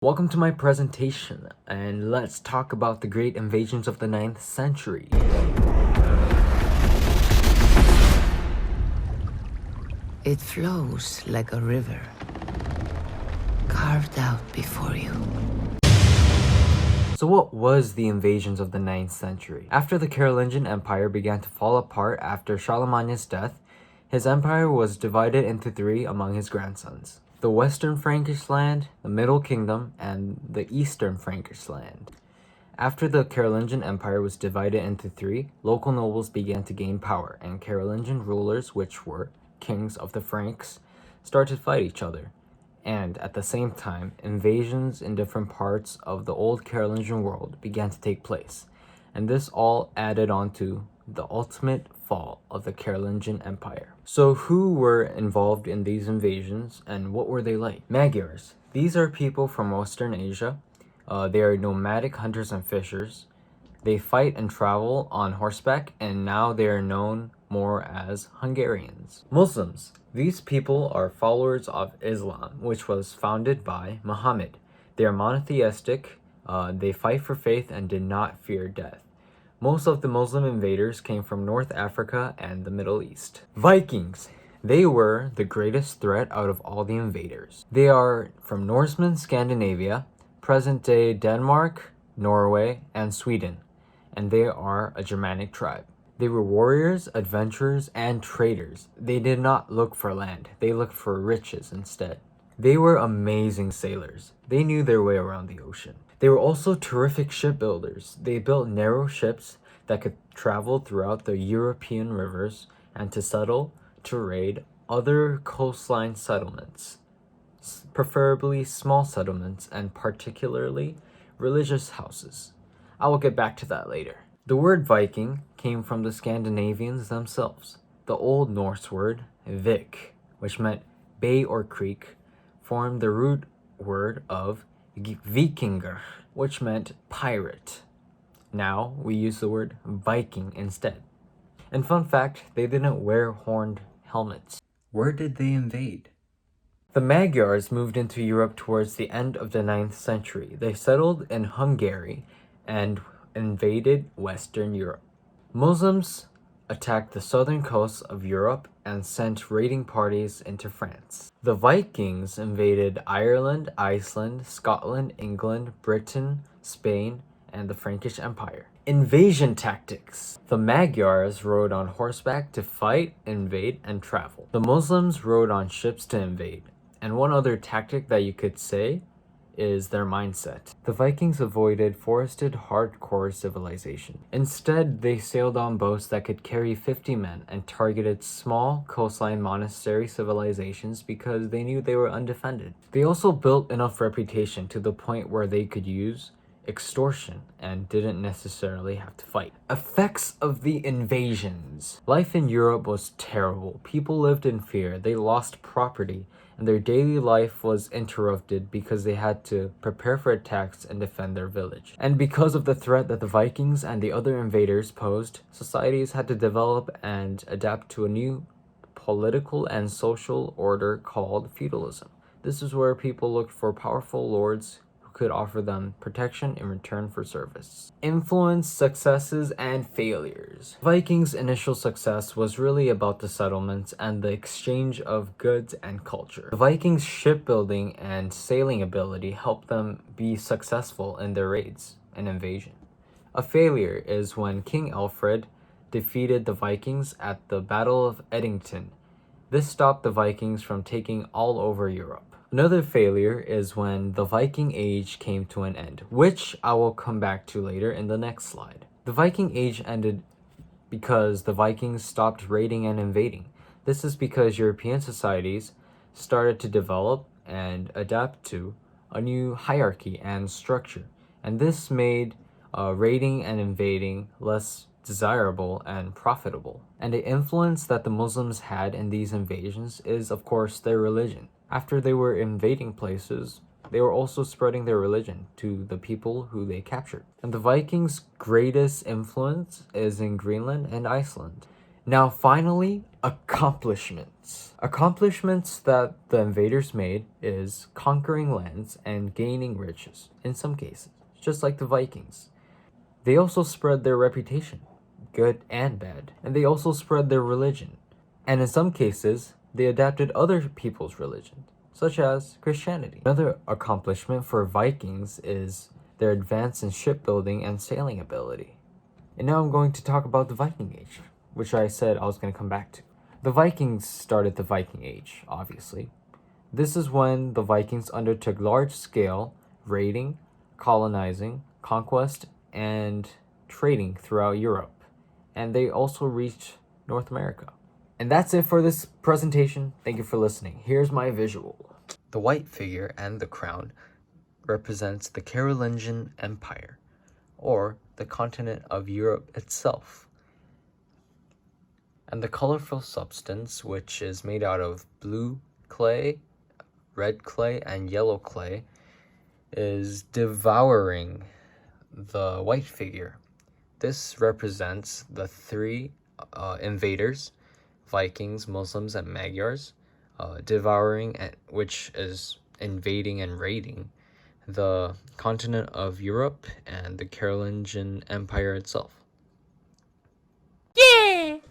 Welcome to my presentation, and let's talk about the great invasions of the 9th century. It flows like a river, carved out before you. So what was the invasions of the 9th century? After the Carolingian Empire began to fall apart after Charlemagne's death, his empire was divided into three among his grandsons: the Western Frankish land, the Middle Kingdom, and the Eastern Frankish land. After the Carolingian Empire was divided into three, local nobles began to gain power, and Carolingian rulers, which were kings of the Franks, started to fight each other. And at the same time, invasions in different parts of the old Carolingian world began to take place, and this all added on to the ultimate fall of the Carolingian Empire. So who were involved in these invasions, and what were they like? Magyars. These are people from Western Asia. They are nomadic hunters and fishers. They fight and travel on horseback, and now they are known more as Hungarians. Muslims. These people are followers of Islam, which was founded by Muhammad. They are monotheistic, they fight for faith and did not fear death. Most of the Muslim invaders came from North Africa and the Middle East. Vikings. They were the greatest threat out of all the invaders. They are from Norseman Scandinavia, present-day Denmark, Norway, and Sweden, and they are a Germanic tribe. They were warriors, adventurers, and traders. They did not look for land, they looked for riches instead. They were amazing sailors. They knew their way around the ocean. They were also terrific shipbuilders. They built narrow ships that could travel throughout the European rivers and to raid other coastline settlements, preferably small settlements and particularly religious houses. I will get back to that later. The word Viking came from the Scandinavians themselves. The Old Norse word vik, which meant bay or creek, formed the root word of vikinger, which meant pirate. Now we use the word Viking instead. And fun fact, they didn't wear horned helmets. Where did they invade? The Magyars moved into Europe towards the end of the 9th century. They settled in Hungary and invaded Western Europe. Muslims attacked the southern coast of Europe and sent raiding parties into France. The Vikings invaded Ireland, Iceland, Scotland, England, Britain, Spain, and the Frankish Empire. Invasion tactics. The Magyars rode on horseback to fight, invade, and travel. The Muslims rode on ships to invade. And one other tactic that you could say is their mindset. The Vikings avoided forested, hardcore civilization. Instead, they sailed on boats that could carry 50 men and targeted small coastline monastery civilizations because they knew they were undefended. They also built enough reputation to the point where they could use extortion and didn't necessarily have to fight. Effects of the invasions. Life in Europe was terrible. People lived in fear, they lost property, and their daily life was interrupted because they had to prepare for attacks and defend their village. And because of the threat that the Vikings and the other invaders posed, societies had to develop and adapt to a new political and social order called feudalism. This is where people looked for powerful lords could offer them protection in return for service. Influence, successes, and failures. Vikings' initial success was really about the settlements and the exchange of goods and culture. The Vikings' shipbuilding and sailing ability helped them be successful in their raids and invasion. A failure is when King Alfred defeated the Vikings at the Battle of Edington. This stopped the Vikings from taking all over Europe. Another failure is when the Viking Age came to an end, which I will come back to later in the next slide. The Viking Age ended because the Vikings stopped raiding and invading. This is because European societies started to develop and adapt to a new hierarchy and structure, and this made raiding and invading less desirable and profitable. And the influence that the Muslims had in these invasions is, of course, their religion. After they were invading places, they were also spreading their religion to the people who they captured. And the Vikings' greatest influence is in Greenland and Iceland. Now finally, accomplishments. Accomplishments that the invaders made is conquering lands and gaining riches, in some cases, just like the Vikings. They also spread their reputation, good and bad, and they also spread their religion. And in some cases, they adapted other people's religion, such as Christianity. Another accomplishment for Vikings is their advance in shipbuilding and sailing ability. And now I'm going to talk about the Viking Age, which I said I was going to come back to. The Vikings started the Viking Age, obviously. This is when the Vikings undertook large-scale raiding, colonizing, conquest, and trading throughout Europe. And they also reached North America. And that's it for this presentation. Thank you for listening. Here's my visual. The white figure and the crown represents the Carolingian Empire, or the continent of Europe itself. And the colorful substance, which is made out of blue clay, red clay, and yellow clay, is devouring the white figure. This represents the three invaders, Vikings, Muslims, and Magyars, devouring, which is invading and raiding the continent of Europe and the Carolingian Empire itself.